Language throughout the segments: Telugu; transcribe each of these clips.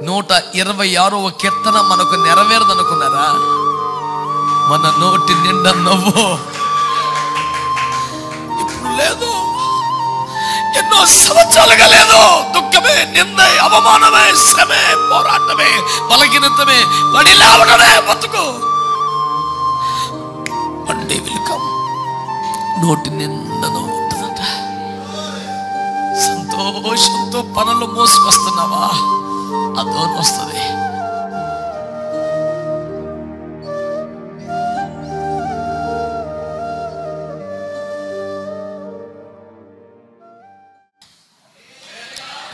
126వ కీర్తన మనకు నెరవేరదనుకున్నారా? మన నోటి నిండా నవ్వు ఇప్పుడు లేదు, ఎన్నో సంవత్సరాలుగా లేదు. దుఃఖమే, నిందే, అవమానమే, శ్రమే, పోరాటమే, బలహీనతమే, పడి లేవడమే బతుకు. Monday welcome. నోటి నిండా నవ్వు ఉంటుందంట. సంతోషంతో పనులు మోసుకొస్తున్నావా? అదో వస్తుంది.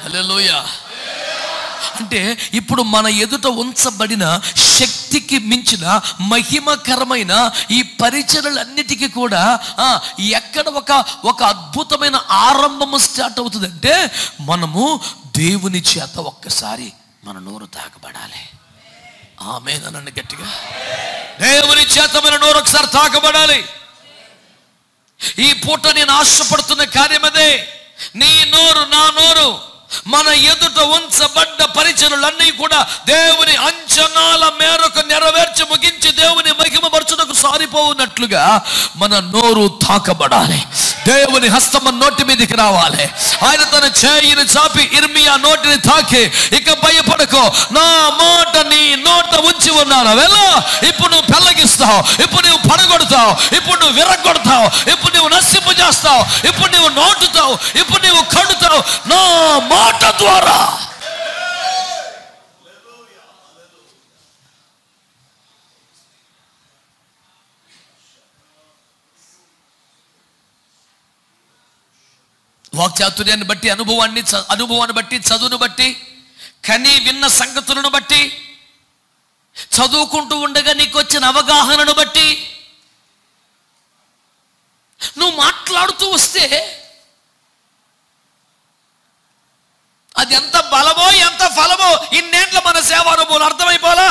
హల్లెలూయా. అంటే ఇప్పుడు మన ఎదుట ఉంచబడిన శక్తికి మించిన మహిమకరమైన ఈ పరిచర్యలన్నిటికీ కూడా ఎక్కడ ఒక అద్భుతమైన ఆరంభము స్టార్ట్ అవుతుందంటే మనము దేవుని చేత ఒక్కసారి మన నోరు తాకబడాలి. ఆమేన్ అనండి గట్టిగా. దేవుని చేత మన నోరు ఒకసారి తాకబడాలి. ఈ పూట నేను ఆశపడుతున్న కార్యం అదే. నీ నోరు, నా నోరు, మన ఎదుట ఉంచబడ్డ పరిచర్యలన్నీ కూడా దేవుని అంచనాల మేరకు నెరవేర్చి ముగించి దేవుని మహిమపరచుటకు సారిపోవునట్లుగా మన నోరు తాకబడాలి. దేవుని హస్తం నోటి మీదకి రావాలి. ఆయన తన చేయిని చాపి ఇర్మియా నోటిని తాకి, ఇక భయపడకో, నా మాట నీ నోట ఉంచి ఉన్నాను, వెళ్ళో. ఇప్పుడు నువ్వు పెళ్ళగిస్తావు, ఇప్పుడు నువ్వు పడగొడతావు, ఇప్పుడు నువ్వు విరగొడతావు, ఇప్పుడు నువ్వు నశింపు చేస్తావు, ఇప్పుడు నువ్వు నోటుతావు, ఇప్పుడు నువ్వు కడుతావు నా మాట ద్వారా. వాక్చాతుర్యాన్ని బట్టి, అనుభవాన్ని బట్టి, చదువును బట్టి, కని విన్న సంగతులను బట్టి, చదువుకుంటూ ఉండగా నీకు వచ్చిన అవగాహనను బట్టి నువ్వు మాట్లాడుతూ వస్తే అది ఎంత బలమో ఎంత ఫలమో ఇన్నేంట్ల మన సేవానుభవం అర్థమైపోలా.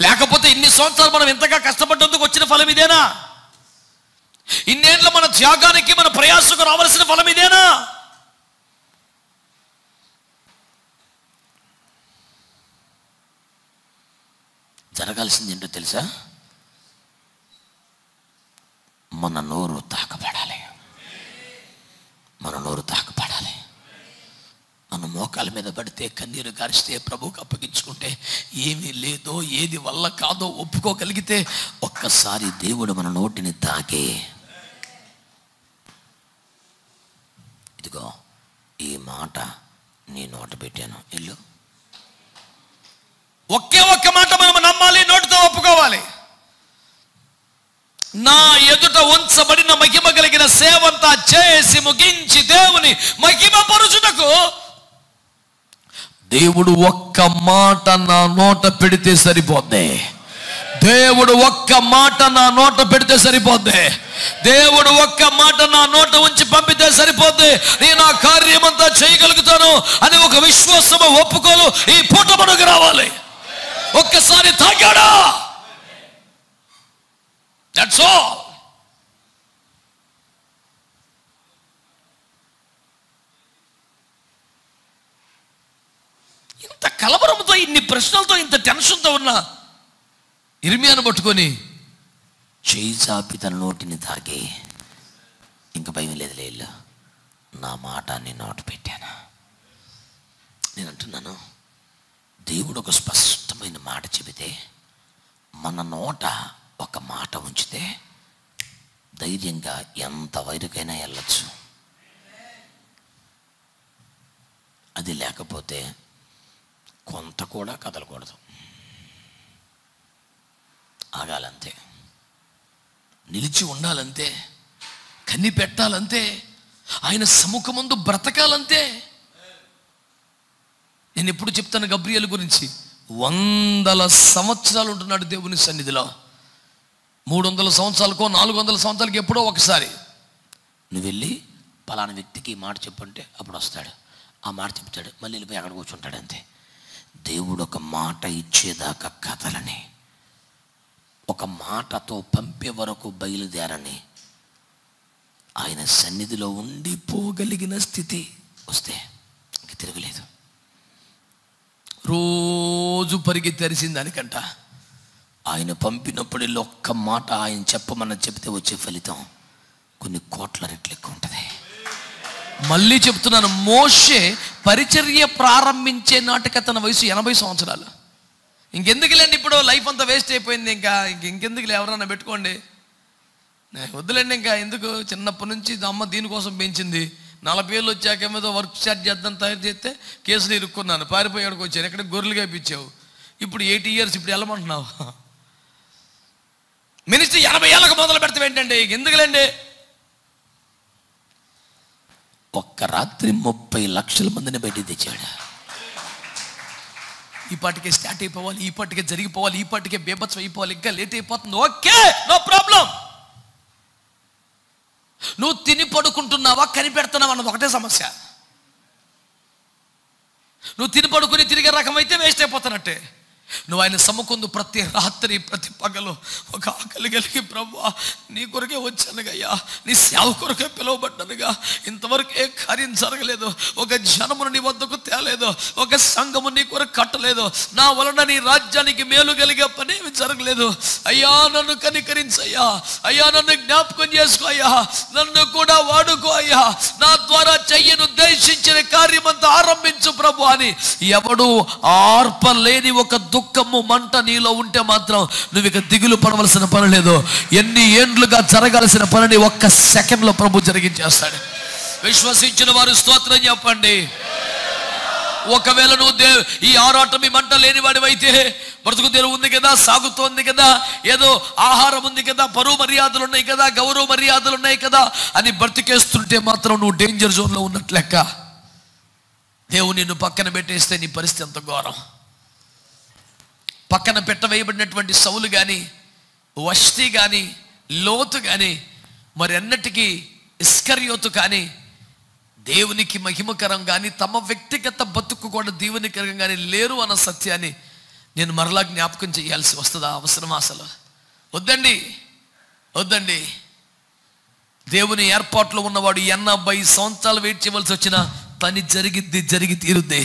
లేకపోతే ఇన్ని సంవత్సరాలు మనం ఎంతగా కష్టపడ్డందుకు వచ్చిన ఫలం ఇదేనా? ఇన్నేంట్ల మన త్యాగానికి, మన ప్రయాసకు రావాల్సిన ఫలం ఇదేనా? జరగాల్సింది ఏంటో తెలుసా? మన నోరు తాకబడాలి. మన నోరు తాకబడాలి. మన మోకాల మీద పడితే, కన్నీరు గారిస్తే, ప్రభువుకు అప్పగించుకుంటే, ఏమీ లేదో, ఏది వల్ల కాదో ఒప్పుకోగలిగితే ఒక్కసారి దేవుడు మన నోటిని తాకే, ఇదిగో ఈ మాట నీ నోట పెట్టాను, ఇల్లు. ఒక్క మాట మనం నమ్మాలి, నోటితో ఒప్పుకోవాలి. నా ఎదుట ఉంచబడిన మహిమ కలిగిన సేవంతా చేసి ముగించి దేవుని మహిమ పరుచుటకు దేవుడు ఒక్క మాట నా నోట పెడితే సరిపోద్ది. దేవుడు ఒక్క మాట నా నోట పెడితే సరిపోద్ది. దేవుడు ఒక్క మాట నా నోట ఉంచి పంపితే సరిపోద్ది. నేను ఆ కార్యమంతా చేయగలుగుతాను అని ఒక విశ్వాసము, ఒప్పుకోలు ఈ పూట మనకు రావాలి. ఒక్కసారి తాగాడా, దట్స్ ఆల్. ఇంత కలవరంతో, ఇన్ని ప్రశ్నలతో, ఇంత టెన్షన్తో ఉన్న ఇర్మియాను పట్టుకొని చేయి చాపి తన నోటిని తాకి, ఇంక భయం లేదు, లేదు, నా మాట నీ నోట పెట్టాను. నేను అంటున్నాను, దేవుడు ఒక స్పష్టమైన మాట చెబితే, మన నోట ఒక మాట ఉంచితే ధైర్యంగా ఎంత వైరుకైనా వెళ్ళచ్చు. అది లేకపోతే కొంత కూడా కదలకూడదు, ఆగాలంతే, నిలిచి ఉండాలంతే, కన్ని పెట్టాలంతే, ఆయన సముఖమందు బ్రతకాలంతే. నేను ఎప్పుడు చెప్తాను గబ్రియేలు గురించి, 100 సంవత్సరాలు ఉంటున్నాడు దేవుని సన్నిధిలో. 300 సంవత్సరాలకో 400 సంవత్సరాలకి ఎప్పుడో ఒకసారి నువ్వు వెళ్ళి పలానా వ్యక్తికి మాట చెప్పంటే అప్పుడు వస్తాడు, ఆ మాట చెప్తాడు, మళ్ళీ వెళ్ళిపోయి అక్కడ కూర్చుంటాడు, అంతే. దేవుడు ఒక మాట ఇచ్చేదాకా కథలని, ఒక మాటతో పంపే వరకు బయలుదేరని, ఆయన సన్నిధిలో ఉండిపోగలిగిన స్థితి వస్తే ఇంక తిరగలేదు. రోజు పరిగెత్తి అరిసిన దానికంట ఆయన పంపినప్పుడు ఒక్క మాట ఆయన చెప్పమని చెప్తే వచ్చే ఫలితం కొన్ని కోట్ల రెట్లు ఎక్కువ ఉంటుంది. మళ్ళీ చెప్తున్నాను, మోషే పరిచర్య ప్రారంభించే నాటికి తన వయసు 80 సంవత్సరాలు. ఇంకెందుకులేండి, ఇప్పుడు లైఫ్ అంతా వేస్ట్ అయిపోయింది, ఇంకెందుకులే ఎవరన్నా పెట్టుకోండి, వద్దులేండి, ఇంకా ఎందుకు. చిన్నప్పటి నుంచి అమ్మ దీనికోసం పెంచింది. 40 ఏళ్ళు వచ్చాక ఏదో వర్క్ స్టార్ట్ చేద్దాం తయారు చేస్తే కేసులు ఇరుక్కున్నాను, పారిపోయాడికి వచ్చాను, ఎక్కడ గొర్రెలుగా ఇప్పించావు. ఇప్పుడు 80 ఇయర్స్, ఇప్పుడు వెళ్ళమంటున్నావు. మినిస్ట్రీ 80 ఏళ్ళకు మొదలు పెడతావు ఏంటంటే, ఎందుకులేండి. ఒక్క రాత్రి 30 లక్షల మందిని బయటికి తెచ్చాడు. ఈ పాటికే స్టార్ట్ అయిపోవాలి, ఈ పాటికే జరిగిపోవాలి, ఈ పాటికే బేబత్సం అయిపోవాలి, ఇంకా లేట్ అయిపోతుంది. Okay, no problem. నువ్వు తిని పడుకుంటున్నావా, కనిపెడుతున్నావా అన్నది ఒకటే సమస్య. నువ్వు తిని పడుకుని తిరిగే రకం అయితే వేస్ట్ అయిపోతున్నట్టే. నువ్వు ఆయన సమ్ముకుందు ప్రతి రాత్రి ప్రతి పగలు ఒక ఆకలి కలిగి, ప్రభువా నీ కొరకే వచ్చానుగయ్యా, నీ సేవ కొరకే పిలువబడ్డానుగా, ఇంతవరకు ఏ కార్యం జరగలేదు, ఒక జనమును నీ వద్దకు తేలేదు, ఒక సంఘము నీ కొరకు కట్టలేదు, నా వలన నీ రాజ్యానికి మేలు కలిగే పని ఏమి జరగలేదు. అయ్యా నన్ను కనికరించయ్యా, అయ్యా నన్ను జ్ఞాపకం చేసుకో అయ్యా, నన్ను కూడా వాడుకో అయ్యా, నా ద్వారా చెయ్యను ఉద్దేశించిన కార్యమంతా ఆరంభించు ప్రభు అని ఎవడు ఆర్పలేని ఒక దుఃఖము మంట నీలో ఉంటే మాత్రం నువ్వు ఇక దిగులు పడవలసిన పని లేదు. ఎన్ని ఏండ్లుగా జరగాల్సిన పనిని ఒక్క సెకండ్లో ప్రభు జరిగించేస్తాడు. విశ్వసించిన వారు స్తోత్రం చెప్పండి. ఒకవేళ నువ్వు ఈ ఆరాటం ఈ మంట లేని వాడివైతే, బ్రతుకు తెరువు ఉంది కదా, సాగుతోంది కదా, ఏదో ఆహారం ఉంది కదా, పరువు మర్యాదలు ఉన్నాయి కదా, గౌరవ మర్యాదలు ఉన్నాయి కదా అని బ్రతికేస్తుంటే మాత్రం నువ్వు డేంజర్ జోన్లో ఉన్నట్లు లెక్క. దేవుడు నిన్ను పక్కన పెట్టేస్తే నీ పరిస్థితి ఎంత ఘోరం. పక్కన పెట్టవేయబడినటువంటి సౌలు కానీ, వష్టి కానీ, లోతు కానీ, మరి అన్నటికీ ఇస్కరియోతు కానీ దేవునికి మహిమకరం కానీ, తమ వ్యక్తిగత బతుకు కూడా దేవునికరం కానీ లేరు అన్న సత్యాన్ని నేను మరలా జ్ఞాపకం చేయాల్సి వస్తుందా? అవసరమా? అసలు వద్దండి, వద్దండి. దేవుని ఏర్పాట్లో ఉన్నవాడు 80 సంవత్సరాలు వెయిట్ చేయవలసి వచ్చిన పని జరిగి తీరుద్ది.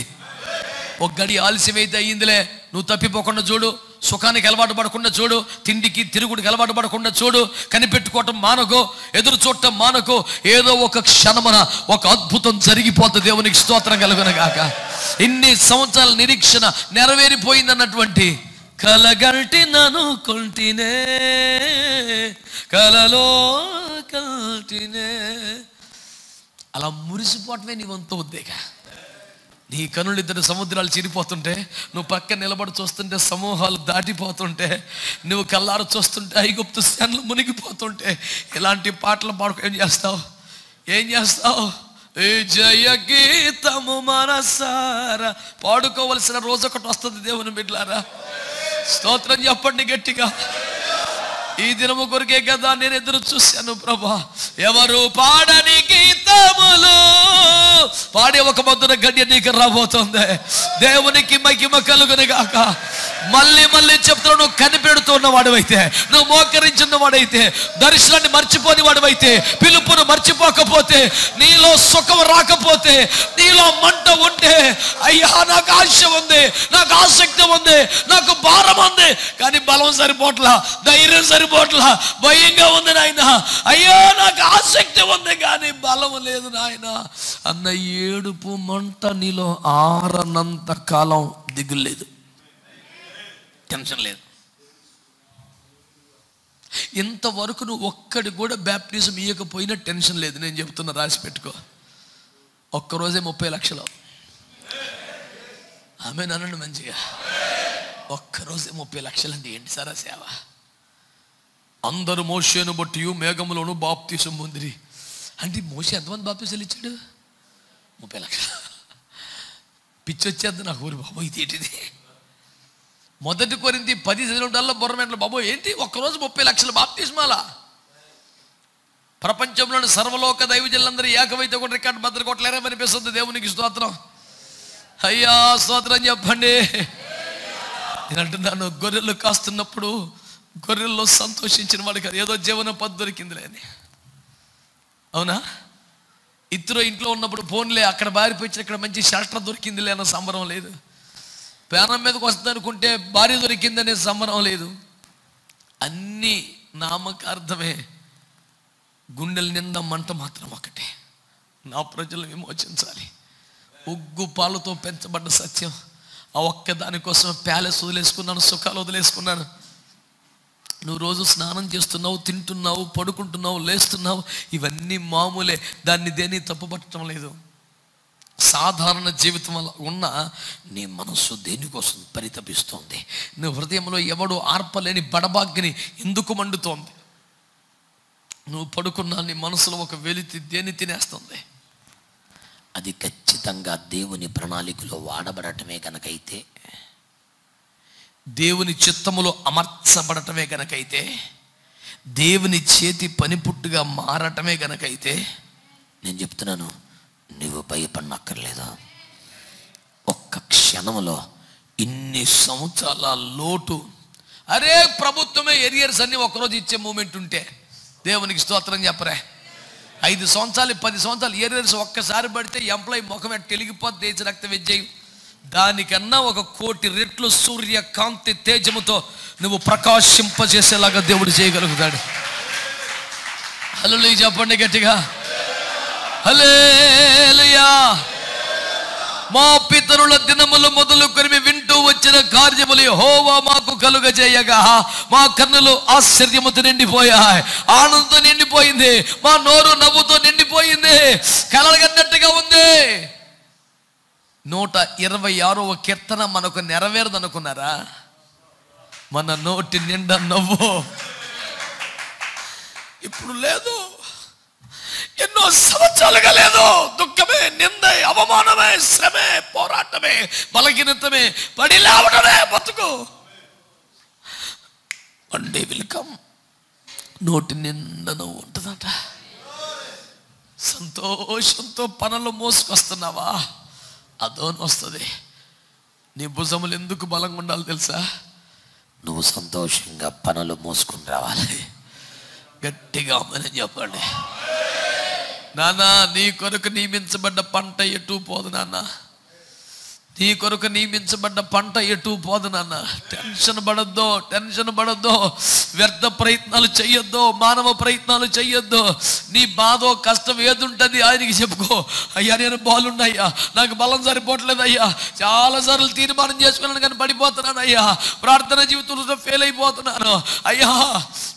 ఒక గడి ఆలస్యమైతే అయ్యిందిలే, నువ్వు తప్పిపోకుండా చూడు, సుఖానికి అలవాటు పడకుండా చూడు, తిండికి తిరుగుడికి అలవాటు పడకుండా చూడు, కనిపెట్టుకోవటం మానకో, ఎదురు చూడటం మానకో, ఏదో ఒక క్షణమున ఒక అద్భుతం జరిగిపోతుంది. దేవునికి స్తోత్రం కలుగునగాక. ఇన్ని సంవత్సరాల నిరీక్షణ నెరవేరిపోయిందన్నటువంటి కలగంటి నను కొంటినే కలలో కంటినే అలా మురిసిపోవటమే నీ వంతు ఉద్దేగా. నీ కనులు 2 సముద్రాలు చిరిపోతుంటే, నువ్వు పక్కన నిలబడి చూస్తుంటే సమూహాలు దాటిపోతుంటే, నువ్వు కళ్ళారు చూస్తుంటే ఐగుప్తు సేనలు మునిగిపోతుంటే, ఇలాంటి పాటలు పాడుకో ఏం చేస్తావు? ఏ జయ గీతము మనసారా పాడుకోవలసిన రోజు ఒకటి వస్తుంది. దేవుని బిడ్డలారా స్తోత్రం చెప్పండి గట్టిగా. ఈ దినము కొరికే కదా నేను ఎదురు చూశాను ప్రభా. ఎవరు పాడని గీతములు పాడే ఒక మధుర గడ్య నీకు రాబోతుంది. దేవునికి మహిమ కలుగును గాక. మళ్ళీ మళ్ళీ చెప్తున్నా, నువ్వు కనిపెడుతున్న వాడివైతే, నువ్వు మోకరించిన వాడైతే, దర్శనాన్ని మర్చిపోని వాడివైతే, పిలుపును మర్చిపోకపోతే, నీలో సుఖం రాకపోతే, నీలో మంట ఉంటే, అయ్యా నాకు ఆశ ఉంది, నాకు ఆసక్తి ఉంది, నాకు భారం ఉంది, కానీ బలం సరిపోట్లా, ధైర్యం సరిపోట్లా, భయంగా ఉంది నాయన, అయ్యో నాకు ఆసక్తి ఉంది కానీ బలం లేదు నాయన అన్న ఏడుపు మంట నీలో ఆరనంత కాలం దిగులు లేదు, టెన్షన్ లేదు. ఇంతవరకు నువ్వు ఒక్కడి కూడా బ్యాప్టిజం ఇవ్వకపోయినా టెన్షన్ లేదు. నేను చెప్తున్నా, రాసి పెట్టుకో. ఒక్కరోజే 30 లక్షలు. ఆమె నన్ను మంచిగా ఒక్కరోజే 30 లక్షలు అంటే ఏంటి సార్ ఆ సేవ? అందరూ మోషేను బట్టి మేఘములోను బాప్తిసం పొందిరి అంటే మోషే ఎంతమంది బాప్తిసాలు ఇచ్చాడు? 30 లక్షలు. పిచ్చి వచ్చేద్ది నాకు. ఊరి బాబు ఇది ఏంటిది? 1 కొరింథీ 10 చదివినప్పుడల్లా బొర్రమెంట్లో బాబు ఏంటి ఒక్కరోజు 30 లక్షల బాప్తిస్మాలా? ప్రపంచంలోని సర్వలోక దైవజనులందరూ ఏకమైతే కూడా రికార్డు బద్దలు కొట్టలేరే అనిపిస్తుంది. దేవునికి స్తోత్రం. అయ్యా స్తోత్రం చెప్పండి. నేను అంటున్నాను, గొర్రెలు కాస్తున్నప్పుడు గొర్రెల్లో సంతోషించిన వాడు కాదు, ఏదో జీవన పద్ధతి దొరికిందిలే అని. అవునా? ఇద్దరు ఇంట్లో ఉన్నప్పుడు ఫోన్లే, అక్కడ బారిపోయించిన ఇక్కడ మంచి షెల్టర్ దొరికిందిలే అన్న సంబరం లేదు. పేనం మీదకి వస్తుంది అనుకుంటే భార్య దొరికిందనే సంబరం లేదు. అన్నీ నామకార్థమే. గుండెల నిండా మంట మాత్రం ఒకటే, నా ప్రజలు విమోచించాలి. ఉగ్గు పాలతో పెంచబడ్డ సత్యం. ఆ ఒక్క దానికోసం ప్యాలెస్ వదిలేసుకున్నాను, సుఖాలు వదిలేసుకున్నాను. నువ్వు రోజు స్నానం చేస్తున్నావు, తింటున్నావు, పడుకుంటున్నావు, లేస్తున్నావు, ఇవన్నీ మామూలే. దాన్ని దేన్ని తప్పుపట్టడం లేదు. సాధారణ జీవితం వల్ల ఉన్న నీ మనస్సు దేనికోసం పరితపిస్తోంది? నీ హృదయంలో ఎవడు ఆర్పలేని బడబాగ్ని ఎందుకు మండుతోంది? నువ్వు పడుకున్నా నీ మనసులో ఒక వెలితి దేన్ని తినేస్తుంది? అది ఖచ్చితంగా దేవుని ప్రణాళికలో వాడబడటమే కనుకైతే, దేవుని చిత్తములో అమర్చబడటమే గనకైతే, దేవుని చేతి పనిపుట్టుగా మారటమే గనకైతే, నేను చెప్తున్నాను, నువ్వు భయపడనక్కర్లేదు. ఒక్క క్షణంలో ఇన్ని సంవత్సరాల లోటు, అరే ప్రభుత్వమే ఎరియర్స్ అన్ని ఒకరోజు ఇచ్చే మూమెంట్ ఉంటే దేవునికి స్తోత్రం చెప్పరే. 5 సంవత్సరాలు 10 సంవత్సరాలు ఎరియర్స్ ఒక్కసారి పడితే ఎంప్లాయీ ముఖం ఎట్ట వెలిగిపోద్ది, దేశ రక్త విజయం. దానికన్నా 1 కోటి రెట్లు సూర్యకాంతి తేజముతో నువ్వు ప్రకాశింపజేసేలాగా దేవుడు చేయగలుగుతాడు. హల్లెలూయా చెప్పండి గట్టిగా, హల్లెలూయా. మా పితరుల దినములు మొదలుకొని వింటూ వచ్చిన కార్యములు యెహోవా మాకు కలుగజేయగా మా కన్నులు ఆశ్చర్యముతో నిండిపోయాయి, ఆనందంతో నిండిపోయింది, మా నోరు నవ్వుతో నిండిపోయింది, కలగన్నట్టుగా ఉంది. 126వ కీర్తన మనకు నెరవేరదనుకున్నారా? మన నోటి నిండా నవ్వు ఇప్పుడు లేదు, ఎన్నో సంవత్సరాలుగా లేదు. దుఃఖమే, నిందే, అవమానమే, శ్రమే, పోరాటమే, బలహీనతమే, పడి లేవడమే బతుకు. వన్ డే విల్ కమ్, నోటి నిండా నవ్వు ఉంటుందట. సంతోషంతో పనులు మోసుకొస్తున్నావా? అదోని వస్తుంది. నీ భుజములు ఎందుకు బలంగా ఉండాలి తెలుసా? నువ్వు సంతోషంగా పనులు మోసుకుని రావాలి. గట్టిగా అమ్మని చెప్పండి. నాన్న, నీ కొరకు నియమించబడ్డ పంట ఎటు పోదు నాన్న, నీ కొరకు నియమించబడ్డ పంట ఎటు పోదు నాన్న. టెన్షన్ పడొద్దు, వ్యర్థ ప్రయత్నాలు చెయ్యొద్దు, మానవ ప్రయత్నాలు చెయ్యొద్దు. నీ బాధో కష్టం ఏది ఉంటుంది ఆయనకి చెప్పుకో. అయ్యా నేను బాగున్నాయ్యా, నాకు బలం సరిపోవట్లేదు అయ్యా, చాలాసార్లు తీర్మానం చేసుకున్నాను కానీ పడిపోతున్నాను అయ్యా, ప్రార్థన జీవితంలో ఫెయిల్ అయిపోతున్నాను అయ్యా.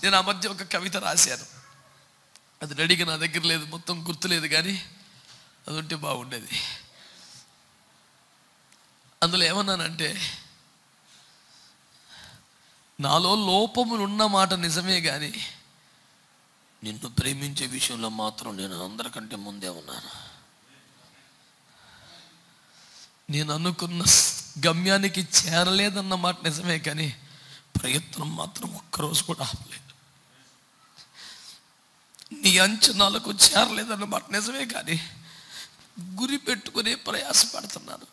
నేను ఆ మధ్య ఒక కవిత రాశాను, అది రెడీగా నా దగ్గర లేదు, మొత్తం గుర్తులేదు, కానీ అది ఉంటే బాగుండేది. అందులో ఏమన్నానంటే, నాలో లోపములు ఉన్న మాట నిజమే, కానీ నిన్ను ప్రేమించే విషయంలో మాత్రం నేను అందరికంటే ముందే ఉన్నాను. నేను అనుకున్న గమ్యానికి చేరలేదన్న మాట నిజమే, కానీ ప్రయత్నం మాత్రం ఒక్కరోజు కూడా ఆపలేదు. నీ అంచనాలకు చేరలేదన్న మాట నిజమే, కానీ గురి పెట్టుకునే ప్రయాసపడుతున్నాను.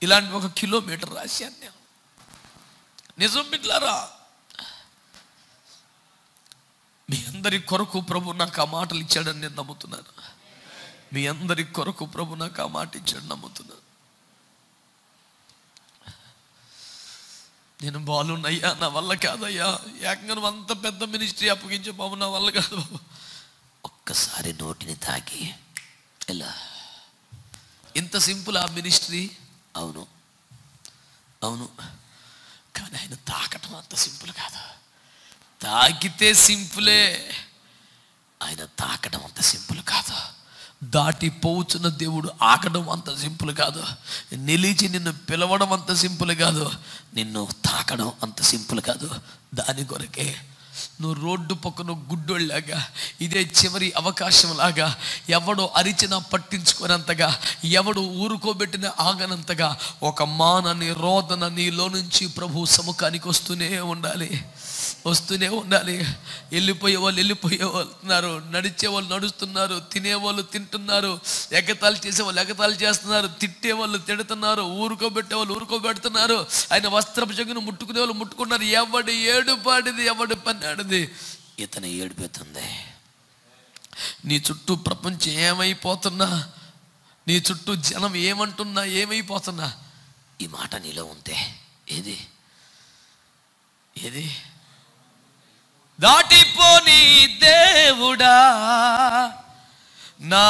ఇలాంటి 1 కిలోమీటర్ రాశాను నేను. నిజం బిడ్డలారా, మీ అందరి కొరకు ప్రభు నాకు ఆ మాటలు ఇచ్చాడని నేను నమ్ముతున్నాను. మీ అందరి కొరకు ప్రభు నాకు ఆ మాట ఇచ్చాడు నమ్ముతున్నాను. నేను బాలున్నయ్యా, నా వల్ల కాదయ్యా, ఏకంగా నువ్వు అంత పెద్ద మినిస్ట్రీ అప్పగించే బాబు, నా వల్ల కాదు బాబు. ఒక్కసారి నోటిని తాకి ఎలా, ఇంత సింపుల్ ఆ మినిస్ట్రీ? అవును, కానీ ఆయన తాకటం అంత సింపుల్ కాదు. తాకితే సింపులే, ఆయన తాకడం అంత సింపుల్ కాదు. దాటిపోవచ్చున్న దేవుడు ఆకడం అంత సింపుల్ కాదు. నిలిచి నిన్ను పిలవడం అంత సింపుల్ కాదు. నిన్ను తాకడం అంత సింపుల్ కాదు. దాని కొరకే నువ్వు రోడ్డు పక్కన గుడ్డోళ్ళలాగా, ఇదే చివరి అవకాశం లాగా, ఎవడు అరిచినా పట్టించుకోనంతగా, ఎవడు ఊరుకోబెట్టిన ఆగనంతగా ఒక మానని రోదన నీలో నుంచి ప్రభు సముఖానికి వస్తూనే ఉండాలి. వెళ్ళిపోయే వాళ్ళు వెళ్ళిపోతున్నారు, నడిచే వాళ్ళు నడుస్తున్నారు, తినేవాళ్ళు తింటున్నారు, ఎగతాళి చేసేవాళ్ళు ఎగతాళి చేస్తున్నారు, తిట్టేవాళ్ళు తిడుతున్నారు, ఊరుకోబెట్టేవాళ్ళు ఊరుకోబెడుతున్నారు, ఆయన వస్త్రపు చెంగును ముట్టుకునే వాళ్ళు ముట్టుకున్నారు. ఎవడి ఏడుపాడిది, ఎవడి పన్నాడిది, ఇతను ఏడిపోతుంది. నీ చుట్టూ ప్రపంచం ఏమైపోతున్నా, నీ చుట్టూ జనం ఏమంటున్నా, ఏమైపోతున్నా, ఈ మాట నీలో ఉంటే ఏది ఏది దాటిపోని దేవుడా, నా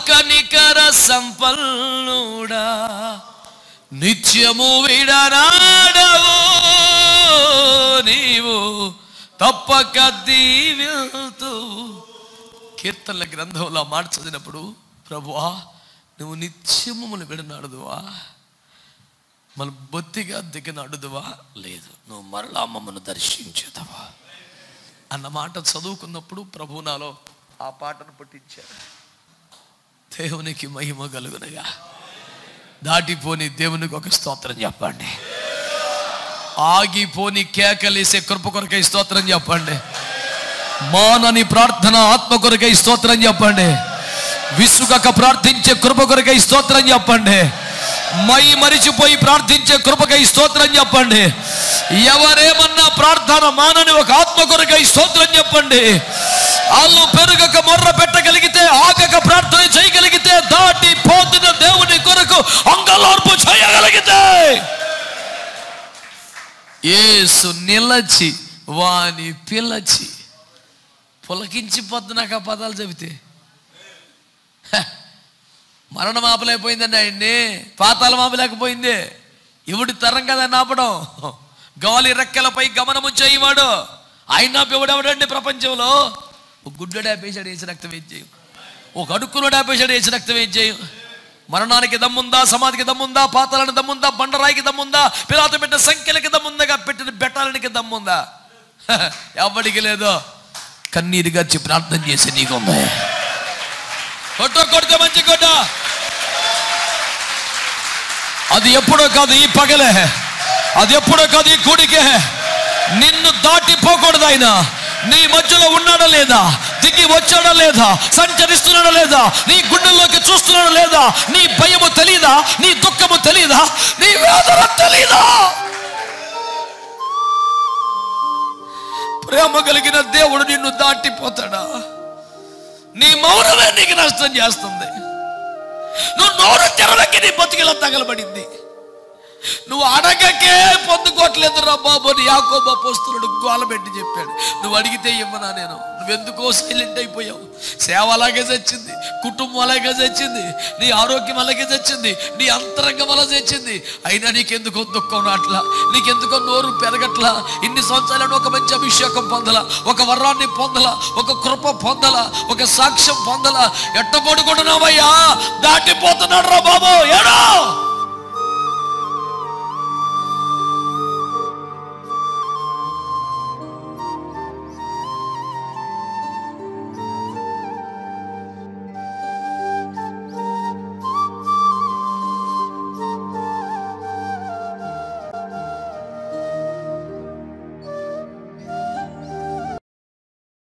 కనికర సంపన్నుడా, నిత్యము విడనాడవు నీవు, తప్పక దీవిల్తూ. కీర్తనల గ్రంథంలో మాట చదివినప్పుడు, ప్రభువా నువ్వు నిత్యము మమ్మల్ని విడనాడుదువా, మన బొత్తిగా దిగనాడుదువా, లేదు నువ్వు మరలా మమ్మల్ని దర్శించుతావా అన్న మాట చదువుకున్నప్పుడు ప్రభు నాలో ఆ పాటను పుట్టించాడు. దేవునికి మహిమ కలుగునగా. దాటిపోని దేవునికి ఒక స్తోత్రం చెప్పండి. ఆగిపోని కేకలేసే కృప కొరకై స్తోత్రం చెప్పండి. మానని ప్రార్థన ఆత్మ కొరకై స్తోత్రం చెప్పండి. విసుగక ప్రార్థించే కృప కొరకై స్తోత్రం చెప్పండి. మై మరిచిపోయి ప్రార్థించే కృపకై స్తోత్రం చెప్పండి. ఎవరేమన్నా ప్రార్థన మానని ఒక ఆత్మ కొరకై స్తోత్రం చెప్పండి. వాళ్ళు పెరుగక మొర్ర పెట్టగలిగితే, ఆగక ప్రార్థన చేయగలిగితే, దాటిపోతున్న దేవుని కొరకు అంగలార్పు చేయగలిగితే, యేసు నిలచి వాని పిలచి పులకించిపోద్దు. నాకు ఆ పదాలు చెబితే మరణం ఆపలేకపోయిందండి ఆయన్ని, పాతాళం ఆపలేకపోయింది. ఎవడి తరం కదా ఆపడం? గాలి రెక్కలపై గమనము చేయవాడు ఆయన ఎవడెవడండి ప్రపంచంలో? ఒక గుడ్డడు ఆపేశాడు, వేసి రక్తం ఏం చేయం. ఒక అడుక్కున్నాడు ఆపేశాడు, వేసి రక్తం ఏం చేయం. మరణానికి దమ్ముందా? సమాధికి దమ్ముందా? పాతాళానికి దమ్ముందా? బండరాయికి దమ్ముందా? పిలాతు పెట్టిన సంఖ్యలకి దమ్ముందా? పెట్టిన బెట్టాలనికి దమ్ముందా? ఎవడికి లేదో. కన్నీరుగా ప్రార్థన చేసి నీకుంది. కొడితే మంచి కొట్ట. అది ఎప్పుడో కాదు ఈ పగలే, అది ఎప్పుడో కాదు ఈ కూడికే. నిన్ను దాటిపోకూడదు ఆయన. నీ మధ్యలో ఉన్నాడా లేదా? దిగి వచ్చాడా లేదా? సంచరిస్తున్నాడా లేదా? నీ గుండెల్లోకి చూస్తున్నాడా లేదా? నీ భయము తెలీదా? నీ దుఃఖము తెలీదా? నీ వేదన తెలీదా? ప్రేమ కలిగిన దేవుడు నిన్ను దాటిపోతాడా? నీ మౌనమే నీకు నష్టం చేస్తుంది. నువ్వు నోరు తెరవకి నీ బతుకిలా తగలబడింది. నువ్వు అడగకే పొందుకోవట్లేదు రా బాబు అని యాకోబు అపోస్తలుడు గోలబెట్టి చెప్పాడు. నువ్వు అడిగితే ఇవ్వనా నేను? నువ్వెందుకో సైలెంట్ అయిపోయావు. సేవ అలాగే చచ్చింది, కుటుంబం అలాగే చచ్చింది, నీ ఆరోగ్యం అలాగే చచ్చింది, నీ అంతరంగం అలా చచ్చింది. అయినా నీకెందుకో దుఃఖం రాట్లా, నీకెందుకో నోరు పెరగట్లా. ఇన్ని సంవత్సరాలను ఒక మంచి అభిషేకం పొందలా, ఒక వరాన్ని పొందలా, ఒక కృప పొందలా, ఒక సాక్ష్యం పొందలా. ఎట్టబడుకుంటున్నావయ్యా? దాటిపోతున్నాడు రా బాబు.